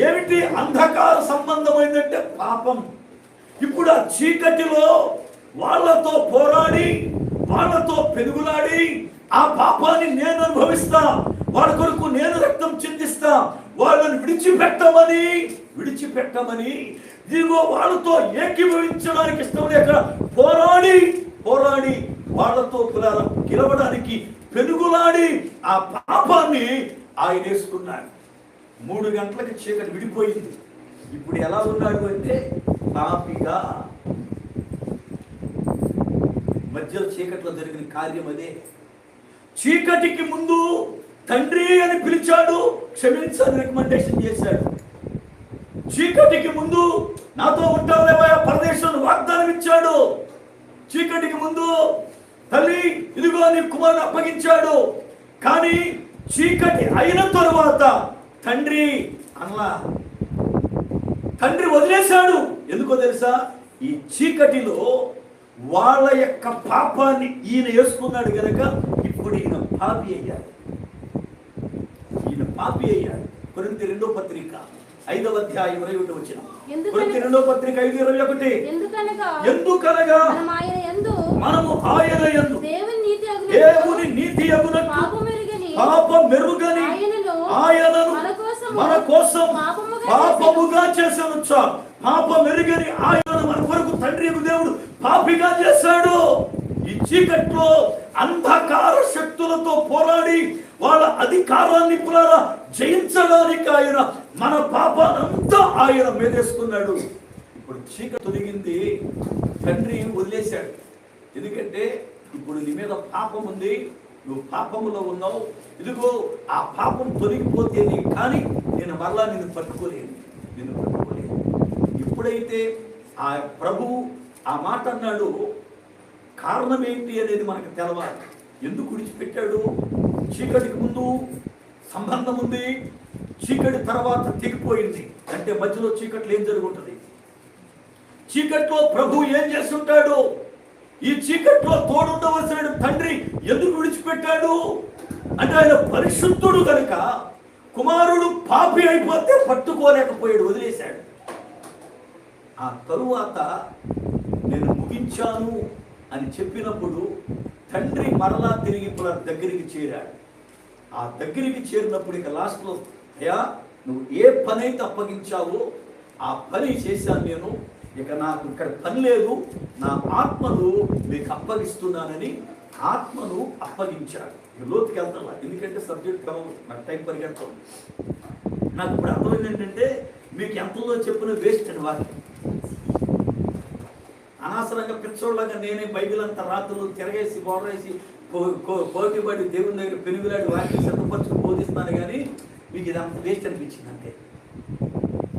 ఏమిటి అంధకార సంబంధమైందంటే పాపం. ఇప్పుడు ఆ చీకటిలో వాళ్ళతో పోరాడి, వాళ్ళతో పెనుగులాడి, ఆ పాపాన్ని నేను అనుభవిస్తా, వాళ్ళ కొరకు నేను రక్తం చిందిస్తా, వాళ్ళని విడిచిపెట్టమని ఇదిగో వాళ్ళతో ఏకీభవించడానికి ఇష్టం లేక పోరాడి వాళ్ళతో గెలవడానికి పెనుగులాడి ఆ పాపాన్ని ఆయన వేసుకున్నాడు. 3 గంటలకు చీకటి విడిపోయింది. ఇప్పుడు ఎలా ఉన్నాడు అంటే పాపిగా. మధ్యలో చీకట్లో జరిగిన కార్యం అదే. చీకటికి ముందు తండ్రి అని పిలిచాడు, క్షమించని రికమెండేషన్ చేశాడు. చీకటికి ముందు నాతో ఉంటావులేవా పరదేశంలో వాగ్దానం ఇచ్చాడు. చీకటికి ముందు తల్లి ఇదిగో నీ కుమారుని అప్పగించాడు. కానీ చీకటి అయిన తరువాత తండ్రి అనలా. తండ్రి వదిలేశాడు. ఎందుకో తెలుసా? ఈ చీకటిలో వాళ్ళ యొక్క పాపాన్ని ఈయన వేసుకున్నాడు గనక ఇప్పుడు ఈయన పాపి అయ్యాడు. ఈయన పాపి అయ్యాడు. కొరింథీ 2వ పత్రిక 5వ అధ్యాయం 21 వచనం. కొరింథీ 2వ పత్రిక 5:21. ఎందుకనగా మనము ఆయన యందు దేవుని నీతి అగునట్టు పాపమెరుగని ఆయనను మన కోసం పాపముగా చేశాను. పాపమెరుగని ఆయనను మన కొరకు తండ్రి దేవుడు పాపిగా చేశాడు. ఈ చీకట్లో అంధకార శక్తులతో పోరాడి వాళ్ళ అధికారాన్ని జయించడానికి ఆయన మన పాపానంతా ఆయన మీదేసుకున్నాడు. ఇప్పుడు చీకటి తొలగింది, తండ్రి వదిలేశాడు. ఎందుకంటే ఇప్పుడు నీ మీద పాపం ఉంది, నువ్వు పాపములో ఉన్నావు. ఇదిగో ఆ పాపం తొలగిపోతే నీకు కానీ నేను మరలా నిన్ను పట్టుకోలేను. ఎప్పుడైతే ఆ ప్రభువు ఆ మాట అన్నాడు, కారణం ఏంటి అనేది మనకు తెలవాలి. ఎందుకు విడిచిపెట్టాడు? చీకటికి ముందు సంబంధం ఉంది, చీకటి తర్వాత తెగిపోయింది. అంటే మధ్యలో చీకట్లో ఏం జరుగుతుంది? చీకట్లో ప్రభు ఏం చేస్తుంటాడు? ఈ చీకట్లో తోడుండవలసిన తండ్రి ఎందుకు విడిచిపెట్టాడు అంటే ఆయన పరిశుద్ధుడు కనుక. కుమారుడు పాపి అయిపోతే పట్టుకోలేకపోయాడు, వదిలేశాడు. ఆ తరువాత నేను ముగించాను అని చెప్పినప్పుడు తండ్రి మరలా తిరిగి దగ్గరికి చేరాడు. ఆ దగ్గరికి చేరినప్పుడు ఇక లాస్ట్లో, అయ్యా నువ్వు ఏ పని అయితే అప్పగించావో ఆ పని చేశాను నేను, ఇక నాకు ఇక్కడ పని లేదు, నా ఆత్మను మీకు అప్పగిస్తున్నానని ఆత్మను అప్పగించాడు. లోతుకి వెళ్తాను, ఎందుకంటే సబ్జెక్ట్ కావాలి, నాకు టైం పరిగెడతాను. నాకు ఇప్పుడు అర్థమైంది ఏంటంటే మీకు ఎంతలో చెప్పిన వేస్ట్ అని వాక్యం. అనవసరంగా పిచ్చోళ్ళగా నేనే బైబిల్ అంతా రాత్రులు తిరగేసి బోర్రేసి కోటిబడి దేవుని దగ్గర పెనుగులాడి వాక్యం సిద్ధపరచుకు బోధిస్తున్నాను, కానీ మీకు ఇది అంత వేస్ట్ అనిపించింది అంతే.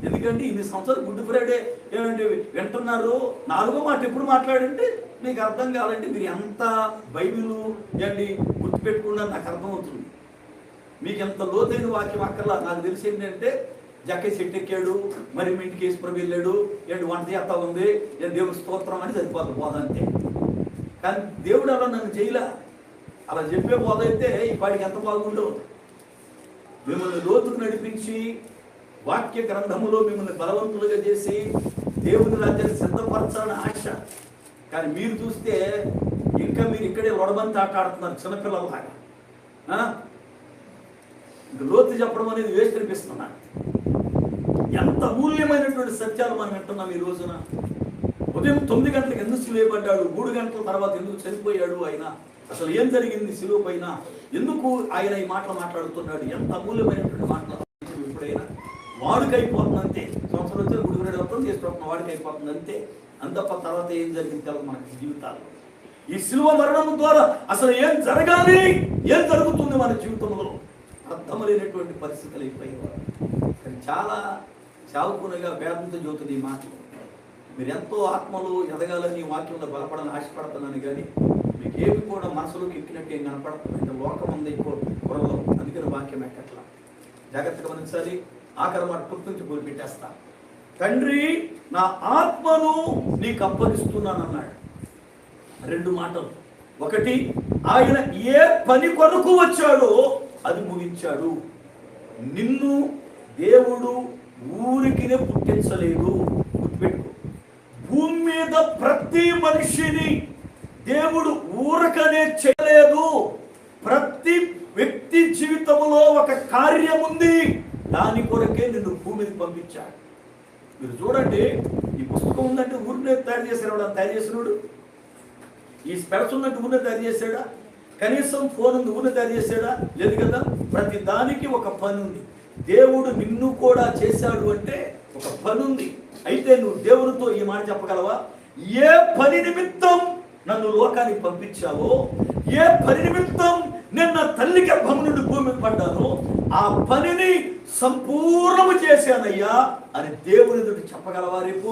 ఎందుకంటే ఇన్ని సంవత్సరాలు గుడ్ ఫ్రైడే ఏమంటే వింటున్నారు, 4వ మాట ఎప్పుడు మాట్లాడంటే మీకు అర్థం కావాలంటే మీరు ఎంత బైబిల్ ఏంటి గుర్తుపెట్టుకున్నా నాకు అర్థమవుతుంది. మీకు ఎంత లోతైన వాక్యం అక్కర్లా. నాకు తెలిసి ఏంటంటే జక్కే చెట్టు ఎక్కాడు, మరి మీ ఇంటికి వేసుకుని వెళ్ళాడు, ఏంటి వంట చేస్తా ఉంది, దేవుడు స్తోత్రం అని సరిపోతుంది బోధ అంతే. కానీ దేవుడు అలా నన్ను చేయలే. అలా చెప్పే బోధ అయితే ఈ పాటికి ఎంత బాగుండో. మిమ్మల్ని లోతుకు నడిపించి వాక్య గ్రంథములో మిమ్మల్ని బలవంతులుగా చేసి దేవుని రాజ్యాన్ని సిద్ధపరచాలని ఆశ. కానీ మీరు చూస్తే ఇంకా మీరు ఇక్కడే లొడబంతి ఆట ఆడుతున్నారు చిన్నపిల్లలాగా. లోతు చెప్పడం అనేది వేస్ట్ అనిపిస్తున్నా. ఎంత మూల్యమైనటువంటి సత్యాలు మనం వింటున్నాం ఈ రోజున. ఉదయం 9 గంటలకు ఎందుకు సిలువబడ్డాడు, 3 గంటల తర్వాత ఎందుకు చనిపోయాడు ఆయన, అసలు ఏం జరిగింది సిలువ పైన, ఎందుకు ఆయన ఈ మాటలు మాట్లాడుతున్నాడు, ఎంత అమూల్యమైనటువంటి మాటలు. ఎప్పుడైనా వాడికి అయిపోతుంది అంతే. సంవత్సరం వచ్చి గుడిగుడి అవుతుంది, చేసుకుంటున్న వాడికి అయిపోతుంది అంతే. అంతప్ప తర్వాత ఏం జరిగింది తెలియదు మనకి జీవితాలు. ఈ సిలువ మరణం ద్వారా అసలు ఏం జరగాలి, ఏం జరుగుతుంది మన జీవితంలో అర్థమలేనటువంటి పరిస్థితులు అయిపోయేవారు. చాలా చావుకునగా వేదంతో జ్యోతులు ఈ మాటలు. మీరు ఎంతో ఆత్మలో ఎదగాలని వాక్యంలో బలపడాలని ఆశపడుతున్నాను, కానీ మీకు ఏమి కూడా మనసులోకి ఎక్కినట్టు ఏం కనపడుతుంది అంటే లోకం ఉంది ఎక్కువ పొరలో. అందుకని వాక్యం ఎక్కట్లా. జాగ్రత్తగా గమనించాలి. ఆఖరి మాట పుట్టించి పోయి పెట్టేస్తా. తండ్రి నా ఆత్మను నీకు అప్పగిస్తున్నానన్నాడు. 2 మాటలు. ఒకటి, ఆయన ఏ పని కొరకు వచ్చాడో అది ముగించాడు. నిన్ను దేవుడు ఊరికినే పుట్టించలేదు. గుర్తుపెట్టుకో, భూమి మీద ప్రతి మనిషిని దేవుడు ఊరకనే చేయలేదు. ప్రతి వ్యక్తి జీవితంలో ఒక కార్యం ఉంది, దాని కొరకే నిన్ను భూమికి పంపించాడు. మీరు చూడండి, ఈ పుస్తకం ఉందంటే ఊరినే తయారు చేశాడు, తయారు చేసినాడు. ఈ స్పెట్స్ ఉన్నట్టు ఊరినే తయారు చేశాడా? కనీసం ఫోన్ ఉంది ఊరినే తయారు చేశాడా? లేదు కదా. ప్రతి దానికి ఒక పని ఉంది. దేవుడు నిన్ను కూడా చేశాడు అంటే ఒక పని ఉంది. అయితే నువ్వు దేవుడితో ఈ మాట చెప్పగలవా? ఏ పని నిమిత్తం నన్ను లోకానికి పంపించావో, ఏ పని నిమిత్తం నేను నా తల్లి గర్భం నుండి భూమికి పడ్డానో ఆ పనిని సంపూర్ణము చేశానయ్యా అని దేవుని ఎదుట చెప్పగలవా? రేపు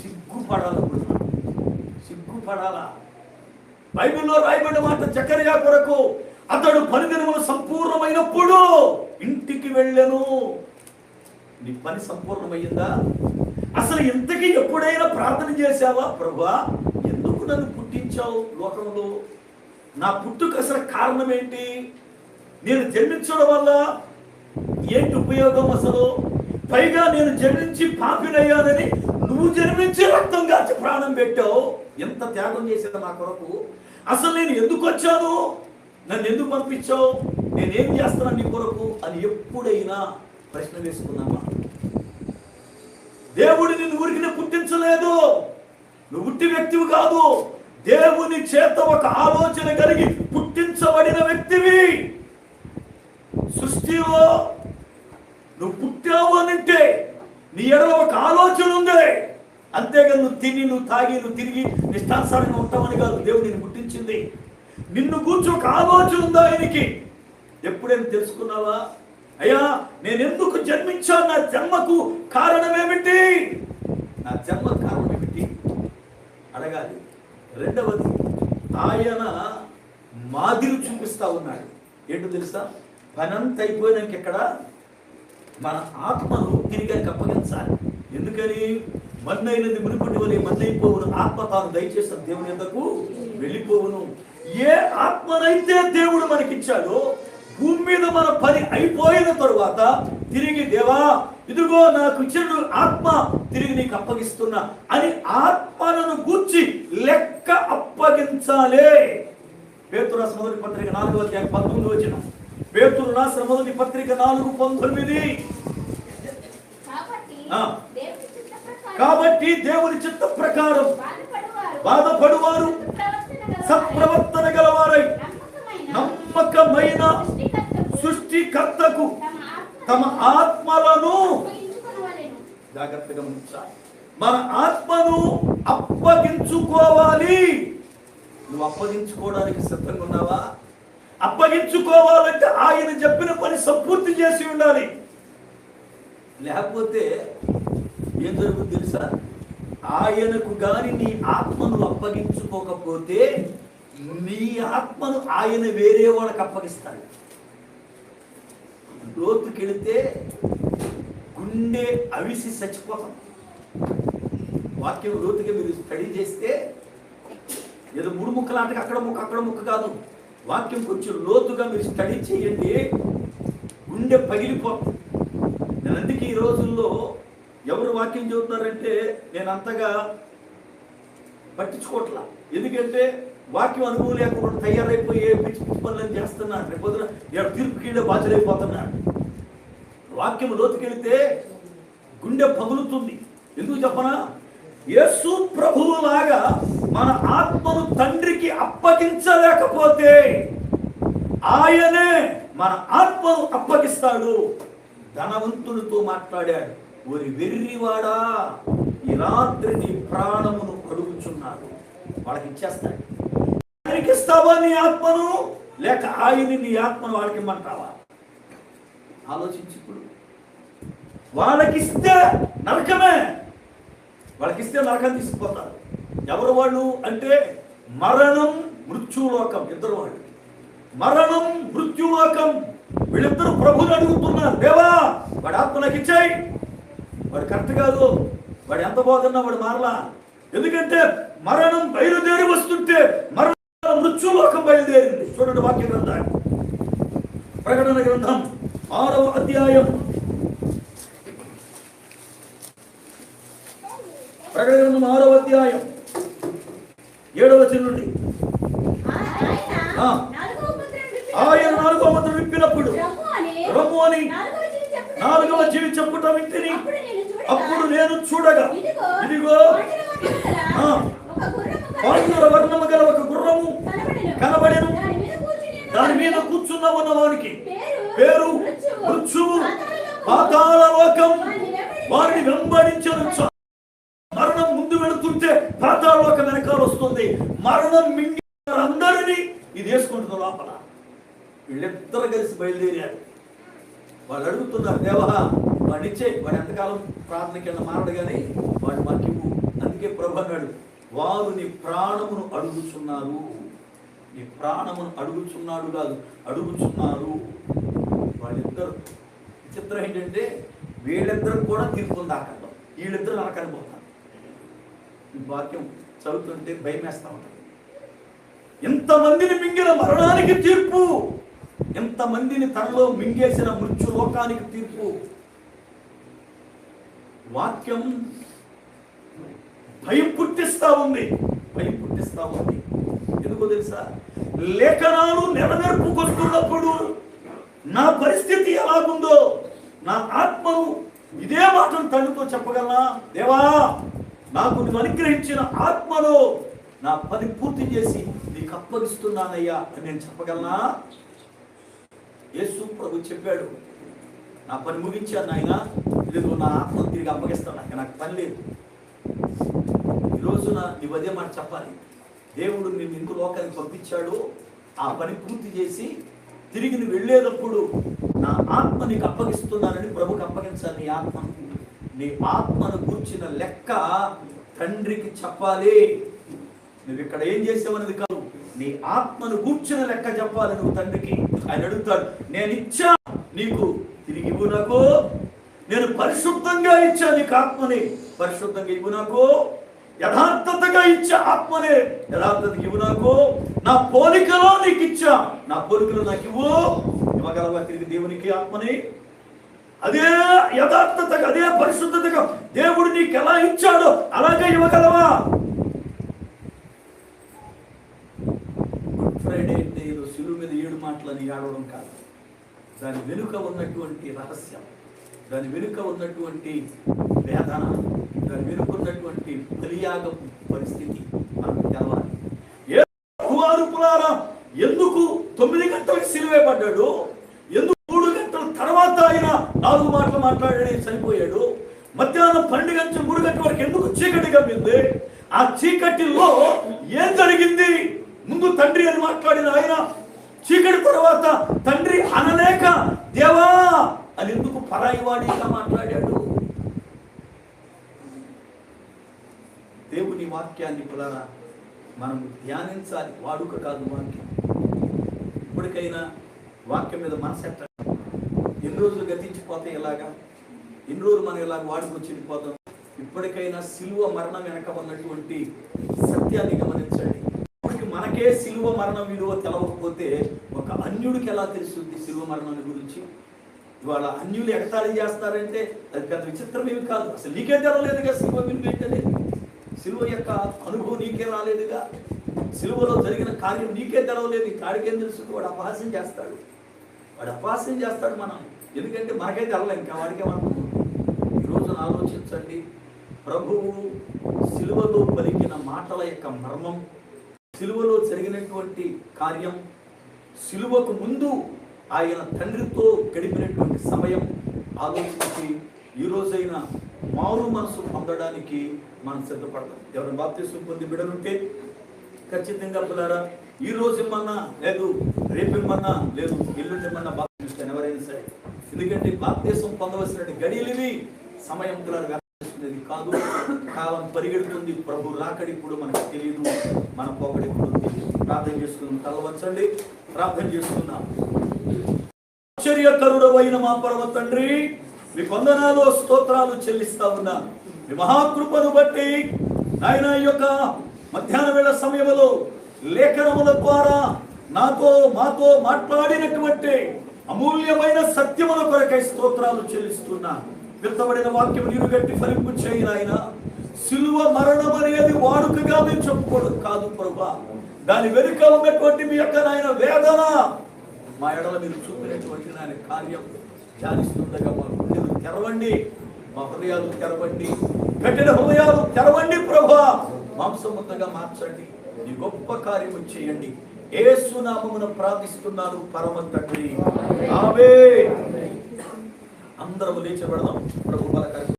సిగ్గుపడాలనుకుంటున్నా, సిగ్గుపడాలా? బైబిల్లో రాయబడిన మాట జకర్యా కొరకు అతడు 10 దినములు సంపూర్ణమైనప్పుడు ఇంటికి వెళ్ళెను. నీ పని సంపూర్ణమయ్యిందా? అసలు ఇంతకీ ఎప్పుడైనా ప్రార్థన చేశావా? ప్రభువా, ఎందుకు నన్ను పుట్టించావు లోకంలో? నా పుట్టుక అసలు కారణం ఏంటి? నేను జన్మించడం వల్ల ఏంటి ఉపయోగం అసలు? పైగా నేను జన్మించి పాపినయ్యానని నువ్వు జన్మించి రక్తం కాచి ప్రాణం పెట్టావు. ఎంత త్యాగం చేశావు నా కొరకు. అసలు నేను ఎందుకు వచ్చాను? నన్ను ఎందుకు పంపించావు? నేనేం చేస్తున్నాను నీ కొరకు అని ఎప్పుడైనా ప్రశ్న వేసుకున్నామా? దేవుడు నిన్ను ఊరికినే పుట్టించలేదు. నువ్వు ఉట్టి వ్యక్తివి కాదు. దేవుని చేత ఒక ఆలోచన కలిగి పుట్టించబడిన వ్యక్తివి. సృష్టిలో నువ్వు పుట్టావు అనంటే నీ ఎడల ఒక ఆలోచన ఉంది. అంతేగాని నువ్వు తిని, నువ్వు తాగి, నువ్వు తిరిగి నిష్ఠానుసారంగా ఉంటావని కాదు దేవుడు నిన్ను పుట్టించింది. నిన్ను కూర్చో ఒక ఆలోచన ఉందా ఆయనకి? ఎప్పుడైనా తెలుసుకున్నావా? అయ్యా, నేను ఎందుకు జన్మించాను? నా జన్మకు కారణమేమిటి? నా జన్మ కారణం ఏమిటి అడగాలి. రెండవది, ఆయన మాదిరి చూపిస్తా ఉన్నాడు. ఏంటో తెలుసా? పనంతా అయిపోయినాక ఇక్కడ మన ఆత్మను తిరిగి అప్పగించాలి. ఎందుకని? మన్నైనది మునుపటి వలె మన్నైపోవును, ఆత్మ తాను దయచేసిన దేవుని యొద్దకు వెళ్ళిపోవును. ఏ ఆత్మనైతే దేవుడు మనకిచ్చాడో, భూమి మీద మన పని అయిపోయిన తరువాత తిరిగి దేవా, ఇదిగో నాకు ఇచ్చిన ఆత్మ తిరిగి నీకు అప్పగిస్తున్నా అని ఆత్మలను గూర్చి లెక్క అప్పగించాలి. పేతురు రాసిన మొదటి పత్రిక 4:19. పేతురు రాసిన మొదటి పత్రిక 4:19. కాబట్టి దేవుని చిత్త ప్రకారం బాధపడువారు సత్ప్రవర్తన గలవారై నమ్మకమైన సృష్టికర్తకు తమ ఆత్మలను జాగ్రత్తగా ఉంచాలి. మన ఆత్మను అప్పగించుకోవాలి. నువ్వు అప్పగించుకోవడానికి సిద్ధంగా ఉన్నావా? అప్పగించుకోవాలంటే ఆయన చెప్పిన పని సంపూర్తి చేసి ఉండాలి. లేకపోతే ఏం జరుగుతుంది తెలుసా? ఆయనకు గాని నీ ఆత్మను అప్పగించుకోకపోతే నీ ఆత్మను ఆయన వేరే వాళ్ళకి అప్పగిస్తాడు. లోతుకెళితే గుండె అవిసి చచ్చిపోతాం. వాక్యం లోతుగా మీరు స్టడీ చేస్తే ఏదో 3 ముక్కలాంటికి అక్కడ ముక్క కాదు. వాక్యం కొంచెం లోతుగా మీరు స్టడీ చేయండి, గుండె పగిలిపోతాం. నేను అందుకే ఈ రోజుల్లో ఎవరు వాక్యం చదువుతున్నారంటే నేను అంతగా పట్టించుకోవట్లా. ఎందుకంటే వాక్యం అనుభవం లేకుండా తయారైపోయే పిచ్చి పనులను చేస్తున్నాడు. రేపొద్దున ఎవరు తీర్పు కీళ్ళే బాధ్యులైపోతున్నాడు. వాక్యం లోతుకెళితే గుండె పగులుతుంది. ఎందుకు చెప్పనా? యేసు ప్రభువులాగా మన ఆత్మను తండ్రికి అప్పగించలేకపోతే ఆయనే మన ఆత్మను అప్పగిస్తాడు. ధనవంతునితో మాట్లాడాడు, ఓరి వెర్రివాడా, ఈ రాత్రి నీ ప్రాణమును అడుగుచున్నాడు. వాళ్ళకి ఇచ్చేస్తాడు. ఆయనకి ఇస్తావా నీ ఆత్మను, లేక ఆయన నీ ఆత్మను వాళ్ళకి ఇమ్మంటావా? ఆలోచించి. ఇప్పుడు వాళ్ళకిస్తే నరకమే. వాళ్ళకిస్తే నరకం తీసుకుపోతారు. ఎవరు వాళ్ళు అంటే మరణం మృత్యులోకం. ఇద్దరు వాళ్ళు, మరణం మృత్యులోకం. వీళ్ళిద్దరు ప్రభుని అడుగుతున్నారు, దేవా వాడి ఆత్మ నాకు ఇచ్చాయి. వాడు కరెక్ట్ కాదు, వాడు ఎంత బాగున్నా వాడు మారలా. ఎందుకంటే మరణం బయలుదేరి వస్తుంటే మృత్యులోకం బయలుదేరింది. చూడండి వాక్య గ్రంథాన్ని, ప్రకటన గ్రంథం 6వ అధ్యాయం, ప్రకటన గ్రంథం 6వ అధ్యాయం 7వ వచనం నుండి. ఆయన 4వ ముద్ర విప్పినప్పుడు రమ్ము అని 4వ జీవి చెప్పుట వింటిని. అప్పుడు నేను చూడగా ఇదిగో పాండుర వర్ణము గల ఒక గుర్రము కనబడెను. దాని మీద కూర్చున్న ఉన్నవానికి పేరు మృత్యువు, పాతాళ లోకం వారిని వెంబడించను. మరణం ముందు వెళుతుంటే పాతాళ లోకం వెనకాల వస్తుంది. మరణం మింగి అందరినీ ఇది వేసుకుంటుంది లోపల. వీళ్ళిద్దరు కలిసి బయలుదేరారు. వాళ్ళు అడుగుతున్నారు, దేవా వాడిని ఇచ్చే, వాడు ఎంతకాలం ప్రార్థనకి వెళ్ళి మారడు కానీ వాడు మాకు ఇవ్వు. అందుకే ప్రభు అన్నాడు, వారు నీ ప్రాణమును అడుగుచున్నారు. నీ ప్రాణమును అడుగుచున్నాడు కాదు, అడుగుచున్నారు. వాళ్ళిద్దరు చిత్రం ఏంటంటే వీళ్ళిద్దరు కూడా తీర్పు దాకా వీళ్ళిద్దరు నరకానికి పోతారు. ఈ వాక్యం చదువుతుంటే భయం వేస్తా ఉంటారు. ఎంతమందిని మింగిన మరణానికి తీర్పు, ఎంతమందిని తనలో మింగేసిన మృత్యు లోకానికి తీర్పు. వాక్యం భయం పుట్టిస్తా ఉంది, భయం పుట్టిస్తా ఉంది. ఎందుకో తెలుసా? లేఖనాలు నెరవేర్పుకొస్తున్నప్పుడు నా పరిస్థితి ఎలాగుందో నా ఆత్మను ఇదే మాటను తండ్రితో చెప్పగలనా? దేవా, నాకు నువ్వు అనుగ్రహించిన ఆత్మను నా పని పూర్తి చేసి నీకు అప్పగిస్తున్నానయ్యా అని నేను చెప్పగలనా? యేసు ప్రభు చెప్పాడు, నా పని ముగించాను నాయన, ఇది నా ఆత్మను తిరిగి అప్పగిస్తాను, నాకు పని లేదు. ఈ రోజున నీవు అదే మాట చెప్పాలి. దేవుడు నిన్ను ఇందు లోకానికి పంపించాడు, ఆ పని పూర్తి చేసి తిరిగి నువ్వు వెళ్ళేటప్పుడు నా ఆత్మ నీకు అప్పగిస్తున్నానని ప్రభుకి అప్పగించాలి. నీ ఆత్మను, నీ ఆత్మను కూర్చిన లెక్క తండ్రికి చెప్పాలి. నువ్వు ఇక్కడ ఏం చేసావనేది కాదు, నీ ఆత్మను కూర్చిన లెక్క చెప్పాలి నువ్వు తండ్రికి. ఆయన అడుగుతాడు, నేను ఇచ్చా నీకు తిరిగి ఇవ్వు నాకు, నేను పరిశుద్ధంగా ఇచ్చా నీకు ఆత్మని, పరిశుద్ధంగా ఇవ్వు నాకు, యథార్థతగా ఇచ్చా ఆత్మనే, యథార్థతకి ఇవ్వు నాకు, నా పోలికలో నీకు ఇచ్చా, నా పోలికలో నాకు ఇవ్వు. ఇవ్వగలవా తిరిగి దేవునికి ఆత్మని? అదే యథార్థతగా, అదే పరిశుద్ధతగా దేవుడు నీకు ఎలా ఇచ్చాడో అలాగే ఇవ్వగలవా? గుడ్ ఫ్రైడే అంటే ఏదో శిలువ మీద 7 మాటలని ఆడవడం కాదు. దాని వెనుక ఉన్నటువంటి రహస్యం, దాని వెనుక ఉన్నటువంటి వేదన, దాని వెనుక ఉన్నటువంటి బలియాగం పరిస్థితి మనకు తెలవాలి. ఎందుకు 9 గంటలకు సిలువే పడ్డాడు? ఎందుకు 3 గంటల తర్వాత ఆయన 4 మాటలు మాట్లాడాడు, చనిపోయాడు? మధ్యాహ్నం 12 గంటల 3 గంటల వరకు ఎందుకు చీకటి కమ్మింది? ఆ చీకటిలో ఏం జరిగింది? ముందు తండ్రి అని మాట్లాడిన ఆయన చీకటి తర్వాత తండ్రి అనలేక దేవా అని ఎందుకు పరాయివాడిగా మాట్లాడాడు? దేవుని వాక్యాన్ని కూడా మనం ధ్యానించాలి, వాడుక కాదు వాక్యం. ఇప్పటికైనా వాక్యం మీద మనసెట్ట. ఎన్ని రోజులు గతించిపోతే ఎలాగా? ఎన్ని రోజులు మనం ఇలాగ వాడుకొచ్చి వెళ్ళిపోతాం? ఇప్పటికైనా సిలువ మరణం వెనక ఉన్నటువంటి సత్యాన్ని గమనించండి. ఇప్పటికి మనకే సిలువ మరణం విలువ తెలవకపోతే ఒక అన్యుడికి ఎలా తెలుస్తుంది సిలువ మరణాన్ని గురించి? ఇవాళ అన్యులు ఎగతాళి చేస్తారంటే అది పెద్ద విచిత్రం ఏమి కాదు. అసలు నీకే తెలవలేదుగా సిలువ విలువ ఏంటనే, సిలువ యొక్క అనుభవం నీకే రాలేదుగా, సిలువలో జరిగిన కార్యం నీకే తెలవలేదు. కాడికేం తెలుసు? వాడు అపహాస్యం చేస్తాడు, వాడు అపహాస్యం చేస్తాడు మనం. ఎందుకంటే మనకైతే తెలలేదు, ఇంకా వాడికే మనం. ఈరోజున ఆలోచించండి, ప్రభువు సిలువలో పలికిన మాటల యొక్క మర్మం, సిలువలో జరిగినటువంటి కార్యం, సిలువకు ముందు ఆయన తండ్రితో గడిపినటువంటి సమయం ఆలోచించి ఈ రోజైనా మారు మనసు పొందడానికి మనం సిద్ధపడతాం. ఎవరైనా బాప్తిసం పొంది బిడ్డలుంటే ఖచ్చితంగా పిల్లారా, ఈ రోజు ఇమ్మన్నా లేదు, రేపు ఇమ్మన్నా లేదు, ఎల్లుండి ఇమ్మన్నా బాప్తిస్తాను ఎవరైనా సరే. ఎందుకంటే బాప్తిసం పొందవలసిన గడియలివి, సమయం పిల్లలు కాదు. కాలం పరిగెడుతుంది, ప్రభు రాకడి ఇప్పుడు మనకు తెలియదు, మన పోకడి ఇప్పుడు తెలియదు. ప్రార్థన చేసుకుందాం, తల వంచండి, ప్రార్థన చేసుకుందాం. ఆశ్చర్యకరుడవైన మా పరమ తండ్రి, మీ వందనాలు స్తోత్రాలు చెల్లిస్తా ఉన్నాను. మీ మహాకృపను బట్టి నాయన యొక్క మధ్యాహ్న వేళ సమయంలో లేఖనముల ద్వారా మాతో మాట్లాడినటువంటి అమూల్యమైన సత్యముల కొరకై స్తోత్రాలు చెల్లిస్తున్నాను. విత్తబడిన వాక్యం నీరు గట్టి ఫలింపు చేయి ఆయన. సిలువ మరణం అనేది వాడుకగా మేము చెప్పుకోవడం కాదు ప్రభా, దాని వెనుక ఉన్నటువంటి మీ యొక్క నాయన వేదన, మా ఎడల మీరు చూపినటువంటి నాయన కార్యం ధ్యానిస్తుండగా మా హృదయాలు తెరవండి, మా హృదయాలు తెరవండి, కఠిన హృదయాలు తెరవండి ప్రభా, మాంసముద్దగా మార్చండి, ఈ గొప్ప కార్యము చేయండి. యేసు నామమున ప్రార్థిస్తున్నాను పరమ తండ్రి, ఆమేన్. అందరము లేచి పెడదాం. ప్రభు బలకరం.